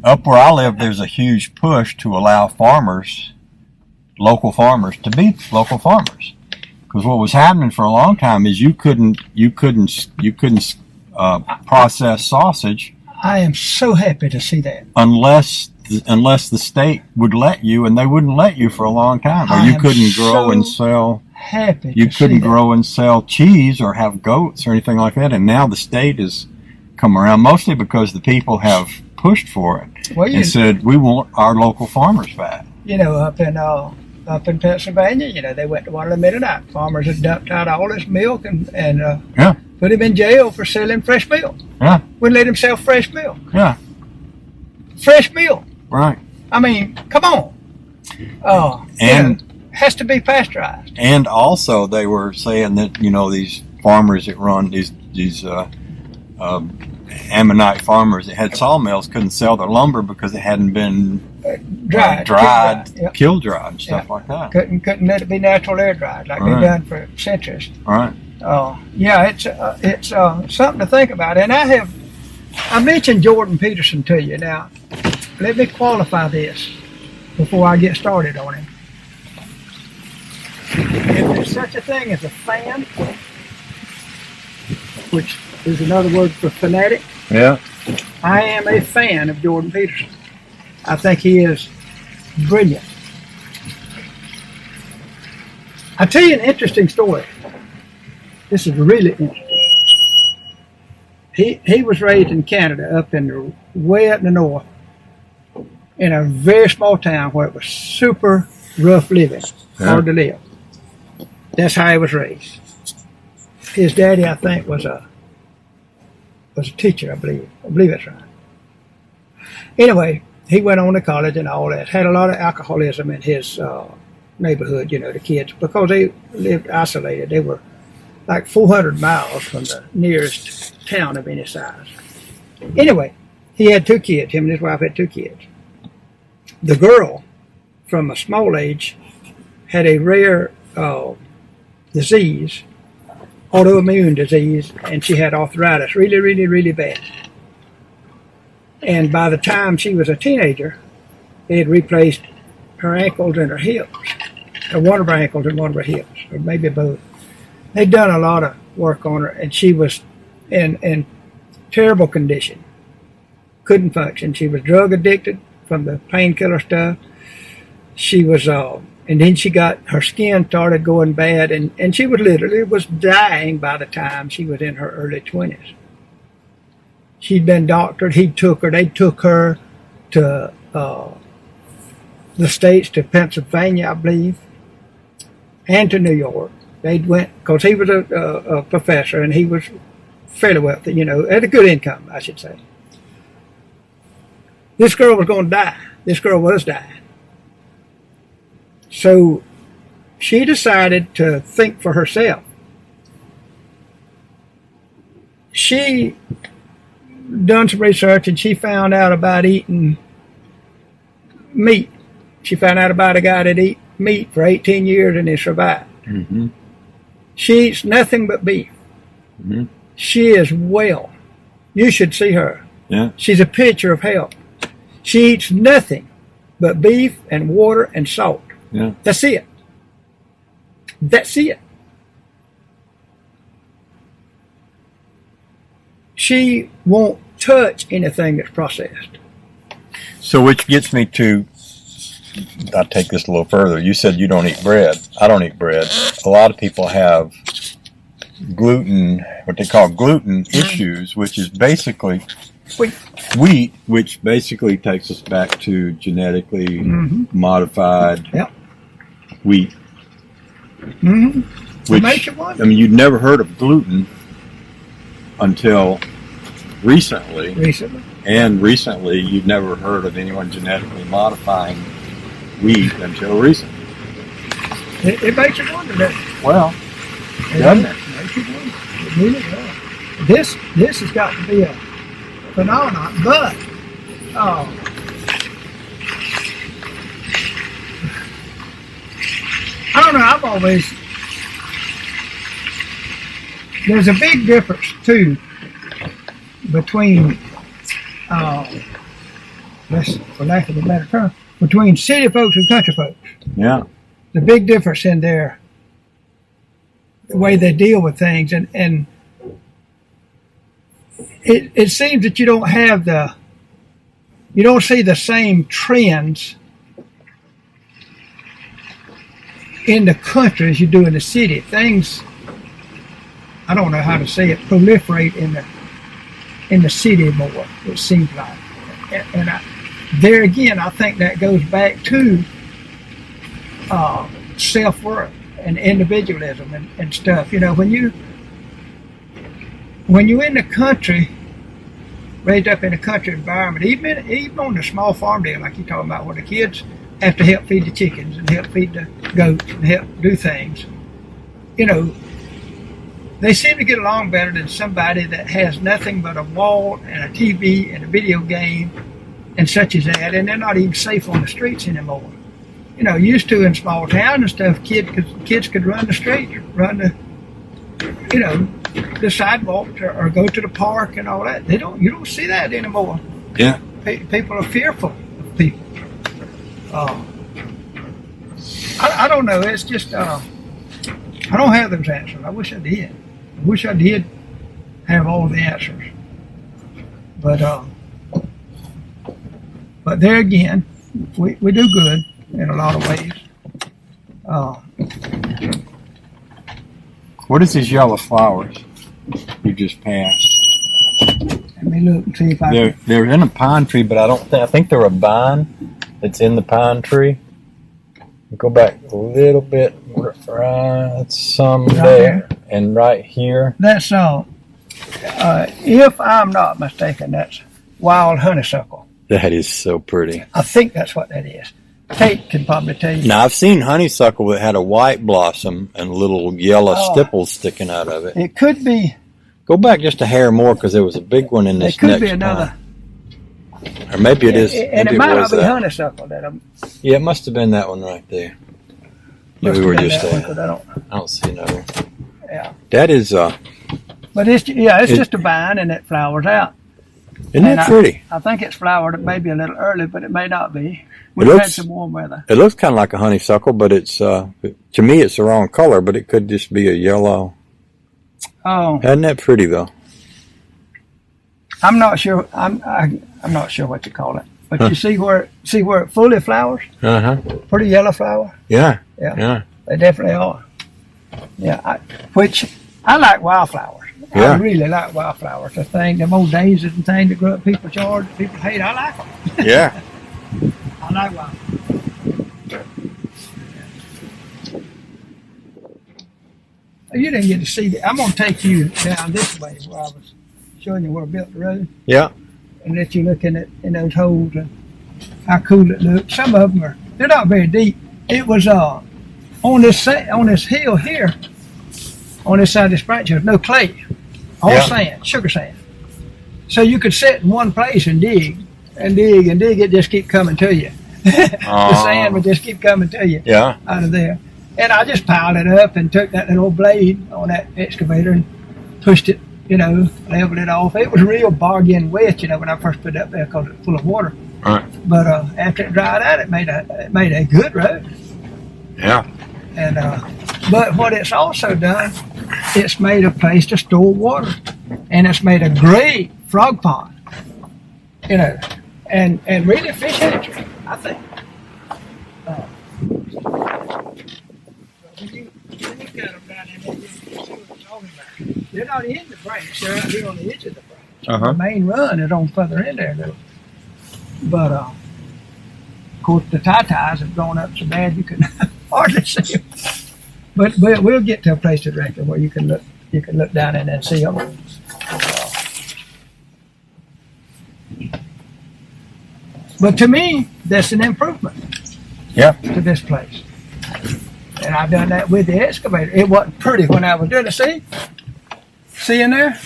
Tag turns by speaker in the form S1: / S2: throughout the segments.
S1: up where I live, there's a huge push to allow farmers, local farmers, to be local farmers. Because what was happening for a long time is you couldn't process sausage.
S2: I am so happy to see that.
S1: Unless the state would let you, and they wouldn't let you for a long time, or you couldn't grow and sell.
S2: Happy.
S1: You couldn't grow and sell cheese or have goats or anything like that. And now the state has come around, mostly because the people have pushed for it and said we want our local farmers back.
S2: You know, up in Pennsylvania, you know, they went to one of the Mennonite farmers and dumped out all his milk and put him in jail for selling fresh milk.
S1: Yeah.
S2: Wouldn't let him sell fresh milk.
S1: Yeah.
S2: Fresh milk.
S1: Right.
S2: I mean, come on. And has to be pasteurized.
S1: And also, they were saying that, you know, these farmers that run these Ammonite farmers that had sawmills couldn't sell their lumber because it hadn't been kiln dried and stuff like that.
S2: Couldn't let it be natural air dried like they've done for centuries.
S1: Right.
S2: It's something to think about. And I mentioned Jordan Peterson to you. Now, let me qualify this before I get started on him. If there's such a thing as a fan, which is another word for fanatic, I am a fan of Jordan Peterson. I think he is brilliant. I'll tell you an interesting story. This is really interesting. He was raised in Canada, way up in the north, in a very small town where it was super rough living, hard to live. That's how he was raised. His daddy, I think, was a teacher, I believe. I believe that's right. Anyway, he went on to college and all that. Had a lot of alcoholism in his neighborhood, you know, the kids, because they lived isolated. They were like 400 miles from the nearest town of any size. Anyway, he had 2 kids. Him and his wife had 2 kids. The girl, from a small age, had a rare disease, autoimmune disease, and she had arthritis, really, really, really bad. And by the time she was a teenager, they had replaced her ankles and her hips, or one of her ankles and one of her hips, or maybe both. They'd done a lot of work on her, and she was in terrible condition. Couldn't function. She was drug addicted from the painkiller stuff. She was, and then her skin started going bad, and she was literally dying by the time she was in her early 20s. She'd been doctored. They took her to the States, to Pennsylvania, I believe, and to New York. They went, because he was a professor, and he was fairly wealthy, you know, had a good income, I should say. This girl was going to die. This girl was dying. So she decided to think for herself. She done some research, and she found out about eating meat. She found out about a guy that ate meat for 18 years and he survived.
S1: Mm-hmm.
S2: She eats nothing but beef.
S1: Mm-hmm.
S2: She is well. You should see her.
S1: Yeah.
S2: She's a picture of health. She eats nothing but beef and water and salt.
S1: Yeah.
S2: That's it. That's it. She won't touch anything that's processed.
S1: So which gets me to, I'll take this a little further. You said you don't eat bread. I don't eat bread. A lot of people have gluten, what they call gluten issues, which is basically wheat, which basically takes us back to genetically modified wheat.
S2: Mm-hmm.
S1: Which,
S2: makes you wonder.
S1: I mean, you'd never heard of gluten until recently. And recently, you've never heard of anyone genetically modifying wheat until recently.
S2: It makes you wonder, doesn't it?
S1: Well, doesn't it?
S2: It makes you wonder. It really does. This has got to be a phenomenon, but I don't know, there's a big difference too between for lack of a better term, between city folks and country folks.
S1: Yeah.
S2: The big difference in the way they deal with things, and it seems that you don't see the same trends in the country as you do in the city. Things, I don't know how to say it, proliferate in the city more, it seems like. And there again, I think that goes back to self-worth and individualism and stuff. You know, when you're in the country, raised up in a country environment, even on the small farm deal, like you're talking about, where the kids have to help feed the chickens and help feed the goats and help do things, you know, they seem to get along better than somebody that has nothing but a wall and a TV and a video game and such as that, and they're not even safe on the streets anymore. You know, used to in small town and stuff, kids could run the street, run the sidewalk, or go to the park and all that. You don't see that anymore.
S1: Yeah.
S2: People are fearful of people. I don't know. It's just I don't have those answers. I wish I did. I wish I did have all the answers. But there again, we do good in a lot of ways.
S1: What is these yellow flowers you just passed?
S2: Let me look and see if
S1: They're in a pine tree, but I think they're a vine that's in the pine tree. Go back a little bit, right, some
S2: Right
S1: there, and right here.
S2: That's if I'm not mistaken, that's wild honeysuckle.
S1: That is so pretty.
S2: I think that's what that is. Kate can probably tell you.
S1: Now, I've seen honeysuckle that had a white blossom and little yellow stipples sticking out of it.
S2: It could be.
S1: Go back just a hair more, because there was a big one in this
S2: It could
S1: next
S2: be another.
S1: pine. Or maybe it is.
S2: And
S1: maybe
S2: it might
S1: was
S2: not be
S1: that.
S2: honeysuckle that I'm.
S1: Yeah, it must have been that one right there.
S2: Must
S1: we were
S2: have been
S1: just
S2: that one,
S1: there.
S2: 'cause
S1: I don't see another.
S2: Yeah.
S1: That is,
S2: But it's just a vine and it flowers out.
S1: isn't that pretty?
S2: I think it's flowered maybe a little early, but it may not be. We've
S1: looks-
S2: had some warm weather.
S1: It looks kind of like a honeysuckle, but it's, to me, it's the wrong color, but it could just be a yellow.
S2: Oh,
S1: Isn't that pretty, though?
S2: I'm not sure. I'm not sure what to call it. But you see where it fully flowers?
S1: Uh-huh.
S2: Pretty yellow flower.
S1: Yeah.
S2: Yeah.
S1: Yeah.
S2: They definitely are. Yeah, which I like wildflowers.
S1: Yeah.
S2: I really like wildflowers. The thing, them old daisies and things that grow up people's yards, people hate. I like them.
S1: Yeah.
S2: I like wildflowers. You didn't get to see that. I'm going to take you down this way where I was showing you where I built the road,
S1: Yeah.
S2: and let you look in those holes and how cool it looks. Some of them they're not very deep. It was on this hill here, on this side of this branch, there's no clay, all sand, sugar sand. So you could sit in one place and dig and dig and dig. It just keep coming to you. The sand would just keep coming to you
S1: Yeah.
S2: out of there. And I just piled it up and took that little blade on that excavator and pushed it, leveled it off. It was real bargain wet, when I first put it up there because it's full of water.
S1: Right.
S2: But after it dried out, it made a good road.
S1: Yeah.
S2: And but what it's also done, it's made a place to store water, and it's made a great frog pond, and really fish hatchery, I think. When you look at them down in there, you see what I'm talking about. They're not in the branch; they're out here on the edge of the branch.
S1: Uh-huh.
S2: The main run is on further in there, though. But of course, the tie-ties have gone up so bad you can hardly see them. But we'll get to a place to directly where you can look down in and see them. But to me, that's an improvement.
S1: Yeah.
S2: To this place. And I've done that with the excavator. It wasn't pretty when I was doing it. See in there?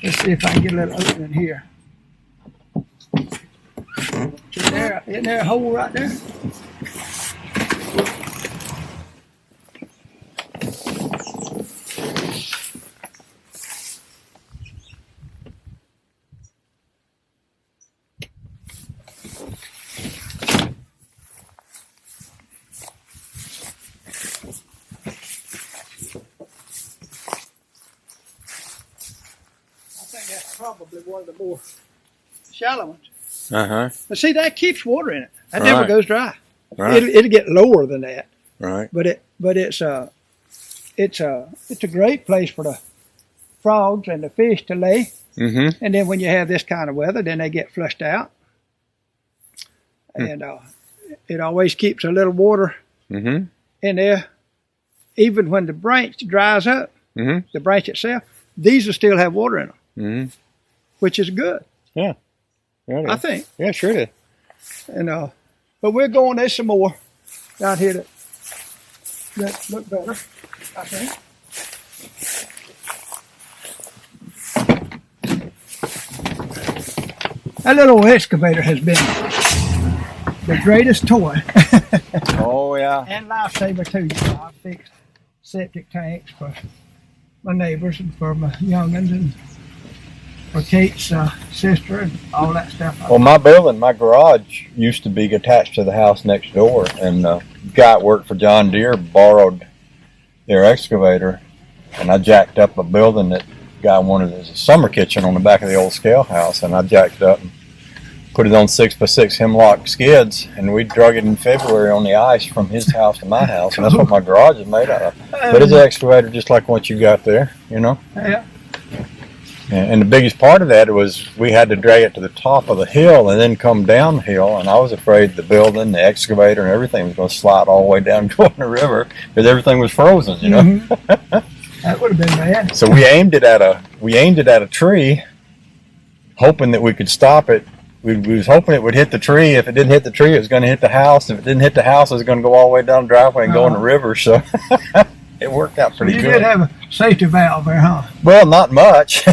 S2: Let's see if I can get a little opening here. Isn't there a hole right there? probably one of the more shallow ones.
S1: Uh-huh.
S2: But see, that keeps water in it. That
S1: Right.
S2: never goes dry.
S1: Right.
S2: It'll get lower than that.
S1: Right.
S2: But it's a great place for the frogs and the fish to lay.
S1: Mm-hmm.
S2: And then when you have this kind of weather, then they get flushed out. And it always keeps a little water
S1: Mm-hmm.
S2: in there. Even when the branch dries up,
S1: Mm-hmm.
S2: the branch itself, these will still have water in them,
S1: Mm-hmm.
S2: which is good,
S1: Yeah, it
S2: I
S1: is.
S2: think.
S1: Yeah, sure it is.
S2: And but we're going, there's some more down here that look better, I think. That little excavator has been the greatest toy
S1: Oh, yeah.
S2: and lifesaver too. You know, I fixed septic tanks for my neighbors and for my youngins and for Kate's sister and all that stuff.
S1: Well, my building, my garage used to be attached to the house next door, and the guy that worked for John Deere borrowed their excavator, and I jacked up a building that guy wanted as a summer kitchen on the back of the old scale house, and I jacked up and put it on 6x6 hemlock skids, and we drug it in February on the ice from his house to my house, and that's what my garage is made out of. But it's an excavator just like what you got there, you know?
S2: Yeah.
S1: And the biggest part of that was we had to drag it to the top of the hill and then come downhill, and I was afraid the building, the excavator, and everything was going to slide all the way down and go in the river because everything was frozen, you know?
S2: Mm-hmm. That would have been bad.
S1: So we aimed it at a tree, hoping that we could stop it. We was hoping it would hit the tree. If it didn't hit the tree, it was going to hit the house. If it didn't hit the house, it was going to go all the way down the driveway and go in the river. So it worked out pretty
S2: You
S1: good.
S2: did have a safety valve there, huh?
S1: Well, not much,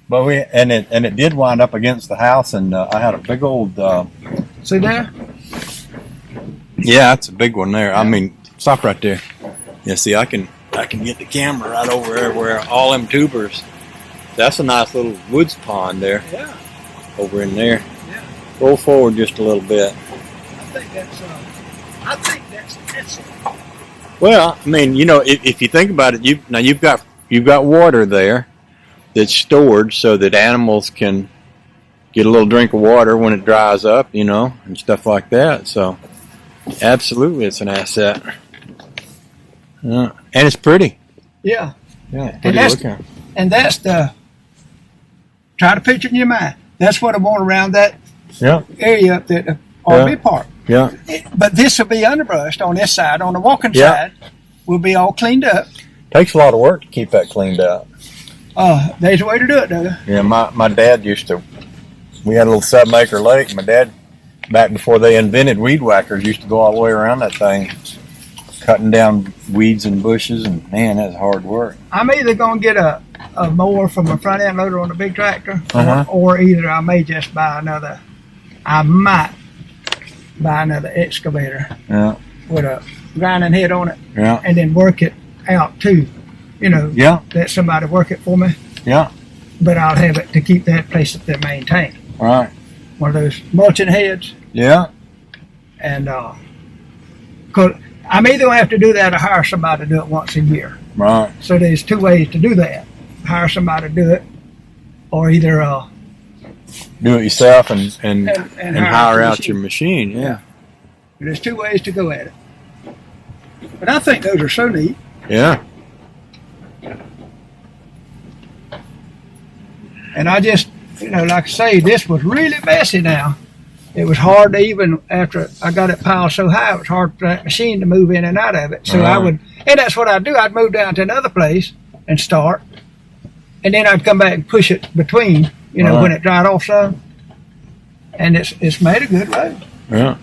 S1: but it did wind up against the house, and I had a big old.
S2: See there?
S1: Yeah, that's a big one there. I mean, stop right there. Yeah, see, I can get the camera right over there where all them tubers. That's a nice little woods pond there.
S2: Yeah.
S1: Over in there.
S2: Yeah.
S1: Roll forward just a little bit.
S2: I think that's
S1: Well, I mean, you know, if you think about it, you've got water there that's stored so that animals can get a little drink of water when it dries up, you know, and stuff like that. So, absolutely, it's an asset. Yeah. And it's pretty.
S2: Yeah.
S1: Yeah, pretty looking.
S2: And that's the, try to picture in your mind. That's what I want around that
S1: Yeah.
S2: area up there, the RV park.
S1: Yeah.
S2: But this will be underbrushed on this side. On the walking
S1: Yeah.
S2: side, will be all cleaned up.
S1: Takes a lot of work to keep that cleaned up.
S2: There's a way to do it, though.
S1: Yeah, my dad used to. We had a little 7-acre lake. My dad, back before they invented weed whackers, used to go all the way around that thing, cutting down weeds and bushes, and man, that's hard work.
S2: I'm either going to get a mower from a front end loader on a big tractor,
S1: Uh-huh.
S2: or either I may just buy another. I might buy another excavator
S1: Yeah,
S2: with a grinding head on it,
S1: yeah,
S2: and then work it out too. You know,
S1: yeah,
S2: let somebody work it for me,
S1: yeah.
S2: but I'll have it to keep that place up there maintained.
S1: All right.
S2: One of those mulching heads,
S1: Yeah,
S2: and cause I'm either gonna have to do that or hire somebody to do it once a year.
S1: right.
S2: So there's two ways to do that: hire somebody to do it, or either
S1: Do it yourself and
S2: And
S1: hire
S2: a
S1: out
S2: machine.
S1: your machine. Yeah,
S2: There's two ways to go at it. But I think those are so neat.
S1: yeah.
S2: And I just, you know, like I say, this was really messy now. It was hard to even, after I got it piled so high, it was hard for that machine to move in and out of it. So I would, and that's what I'd do. I'd move down to another place and start. And then I'd come back and push it between, you know, when it dried off some. And it's made a good road.
S1: Yeah.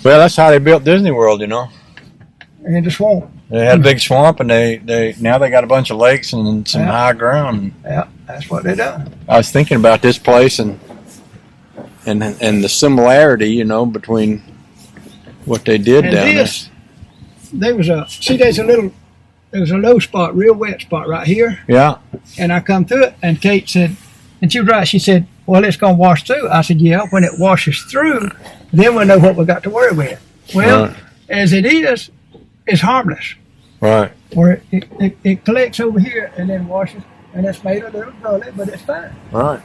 S1: Well, that's how they built Disney World, you know.
S2: In the swamp.
S1: They had a big swamp, and they now they got a bunch of lakes and some high ground.
S2: Yeah, that's what they done.
S1: I was thinking about this place and the similarity, you know, between what they did
S2: And
S1: down
S2: this, there was there's a low spot, real wet spot right here.
S1: there. Yeah,
S2: And I come through it, and Kate said, and she was right, she said, well, it's going to wash through. I said, yeah, when it washes through, then we'll know what we got to worry with. Well,
S1: Right.
S2: as it is, it's harmless.
S1: right.
S2: Where it collects over here and then washes, and it's made a little gully, but it's fine.
S1: Right.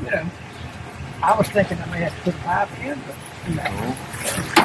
S2: You know, I was thinking I may have to put a pipe in, but you know.